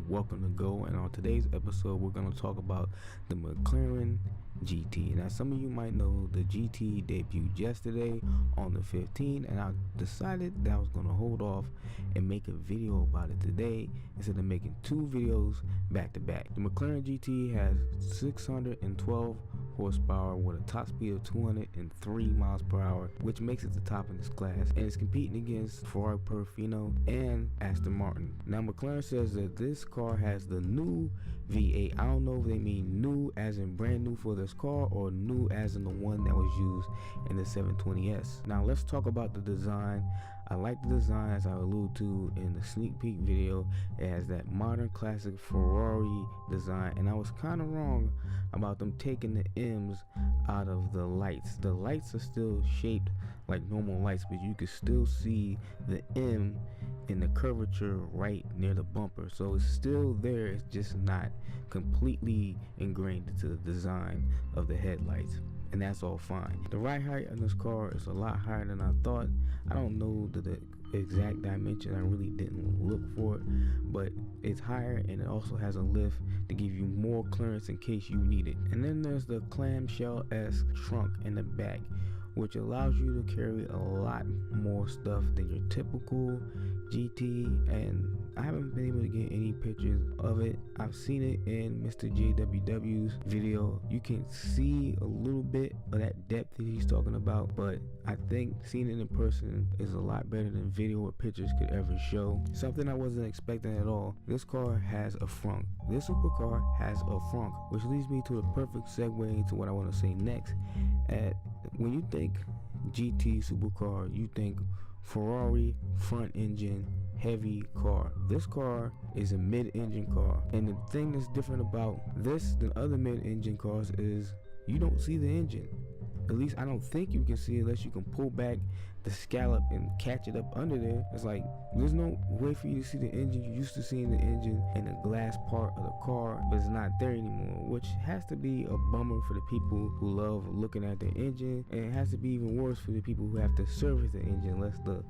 welcome to Go, and on today's episode we're going to talk about the McLaren GT. Now some of you might know the GT debuted yesterday on the 15th, and I decided that I was going to hold off and make a video about it today instead of making two videos back to back. The McLaren GT has 612 horsepower with a top speed of 203 miles per hour, which makes it the top in this class, and it's competing against Ferrari Portofino and Aston Martin. Now McLaren says that this car has the new V8. I don't know if they mean new as in brand new for this car or new as in the one that was used in the 720S. Now let's talk about the design. I like the design, as I alluded to in the sneak peek video. It has that modern classic Ferrari design, and I was kind of wrong about them taking the M's out of the lights. The lights are still shaped like normal lights, but you can still see the M in the curvature right near the bumper, so it's still there. It's just not completely ingrained into the design of the headlights, and that's all fine. The ride height on this car is a lot higher than I thought. I don't know the exact dimension, I really didn't look for it, but it's higher, and it also has a lift to give you more clearance in case you need it. And then there's the clamshell-esque trunk in the back, which allows you to carry a lot more stuff than your typical GT, and I haven't been able to get any pictures of it. I've seen it in Mr. JWW's video. You can see a little bit of that depth that he's talking about, but I think seeing it in person is a lot better than video or pictures could ever show. Something I wasn't expecting at all. This car has a frunk. This supercar has a frunk, which leads me to the perfect segue into what I want to say next. When you think GT supercar, you think Ferrari front engine heavy car. This car is a mid-engine car, and the thing that's different about this than other mid-engine cars is you don't see the engine. At least I don't think you can see it unless you can pull back the scallop and catch it up under there. It's like there's no way for you to see the engine. You're used to seeing the engine in the glass part of the car, but it's not there anymore, which has to be a bummer for the people who love looking at the engine, and it has to be even worse for the people who have to service the engine unless the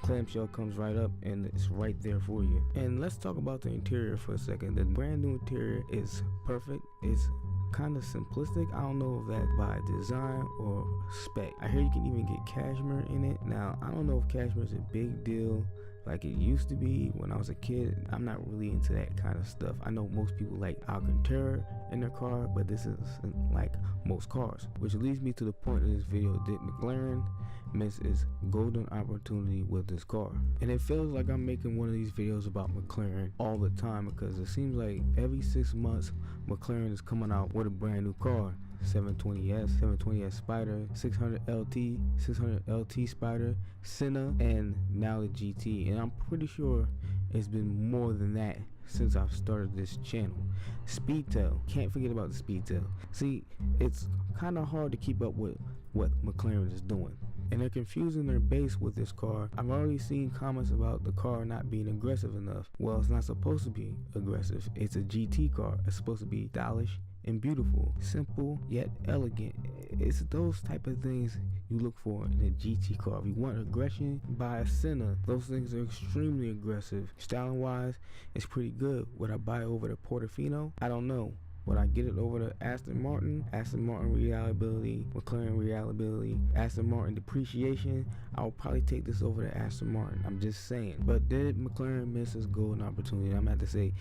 clamshell comes right up and it's right there for you. And let's talk about the interior for a second. The brand new interior is perfect. It's kind of simplistic. I don't know if that by design or spec. I hear you can even get cashmere in it. Now I don't know if cashmere is a big deal like it used to be when I was a kid. I'm not really into that kind of stuff. I know most people like Alcantara in their car, but this isn't like most cars, which leads me to the point of this video. Did McLaren miss its golden opportunity with this car? And it feels like I'm making one of these videos about McLaren all the time, because it seems like every 6 months McLaren is coming out with a brand new car. 720S, 720S Spider, 600 LT, 600 LT Spider, Senna, and now the GT. And I'm pretty sure it's been more than that since I've started this channel. Speedtail, can't forget about the Speedtail. See, it's kind of hard to keep up with what McLaren is doing, and they're confusing their base with this car. I've already seen comments about the car not being aggressive enough. Well, it's not supposed to be aggressive. It's a GT car. It's supposed to be stylish and beautiful, simple yet elegant. It's those type of things you look for in a GT car. If you want aggression, buy a Senna. Those things are extremely aggressive. Styling wise, it's pretty good. Would I buy over the Portofino? I don't know. Would I get it over to Aston Martin? Aston Martin reliability, McLaren reliability, Aston Martin depreciation. I would probably take this over to Aston Martin. I'm just saying. But did McLaren miss its golden opportunity? I'm going to have to say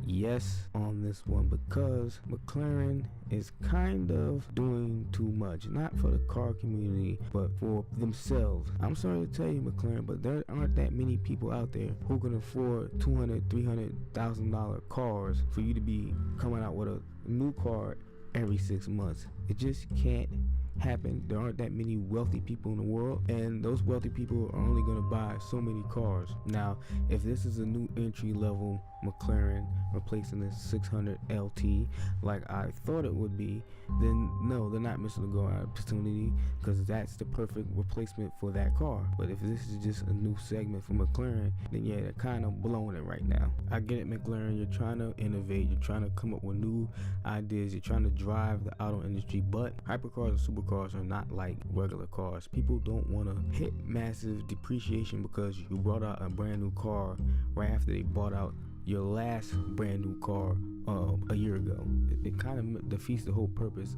yes on this one, because McLaren is kind of doing too much. Not for the car community, but for themselves. I'm sorry to tell you, McLaren, but there aren't that many people out there who can afford $200,000, $300,000 cars for you to be coming out with a new car every 6 months. It just can't happen. There aren't that many wealthy people in the world, and those wealthy people are only going to buy so many cars. Now, if this is a new entry level McLaren replacing the 600 LT like I thought it would be, then no, they're not missing the golden opportunity, because that's the perfect replacement for that car. But if this is just a new segment for McLaren, then yeah, they're kind of blowing it right now. I get it, McLaren, you're trying to innovate, you're trying to come up with new ideas, you're trying to drive the auto industry, but hypercars and supercars are not like regular cars. People don't want to hit massive depreciation because you brought out a brand new car right after they bought out your last brand new car a year ago. It kind of defeats the whole purpose.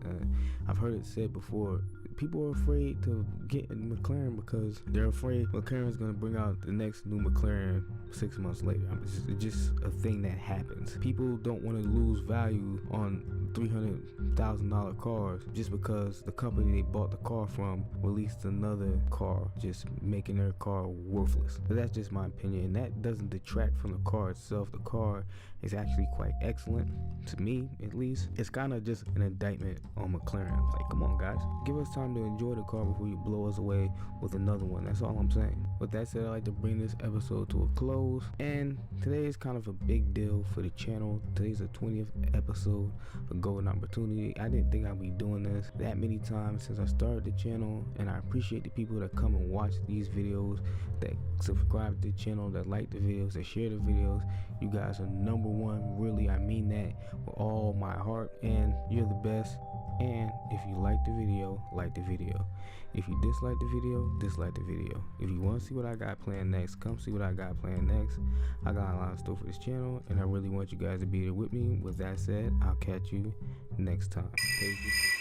I've heard it said before, people are afraid to get a McLaren because they're afraid McLaren's going to bring out the next new McLaren 6 months later. It's just a thing that happens. People don't want to lose value on $300,000 cars just because the company they bought the car from released another car, just making their car worthless. But that's just my opinion, and that doesn't detract from the car itself. The car is actually quite excellent, to me at least. It's kind of just an indictment on McLaren. Like, come on guys, give us time to enjoy the car before you blow us away with another one. That's all I'm saying. With that said, I'd like to bring this episode to a close, and today is kind of a big deal for the channel. Today's the 20th episode, a golden opportunity. I didn't think I'd be doing this that many times since I started the channel, and I appreciate the people that come and watch these videos, that subscribe to the channel, that like the videos, that share the videos. You guys are number one, really. I mean that with all my heart, and you're the best. And if you like the video, like the video. If you dislike the video, dislike the video. If you want to see what I got planned next, come see what I got planned next. I got a lot of stuff for this channel, and I really want you guys to be there with me. With that said, I'll catch you next time. Thank you.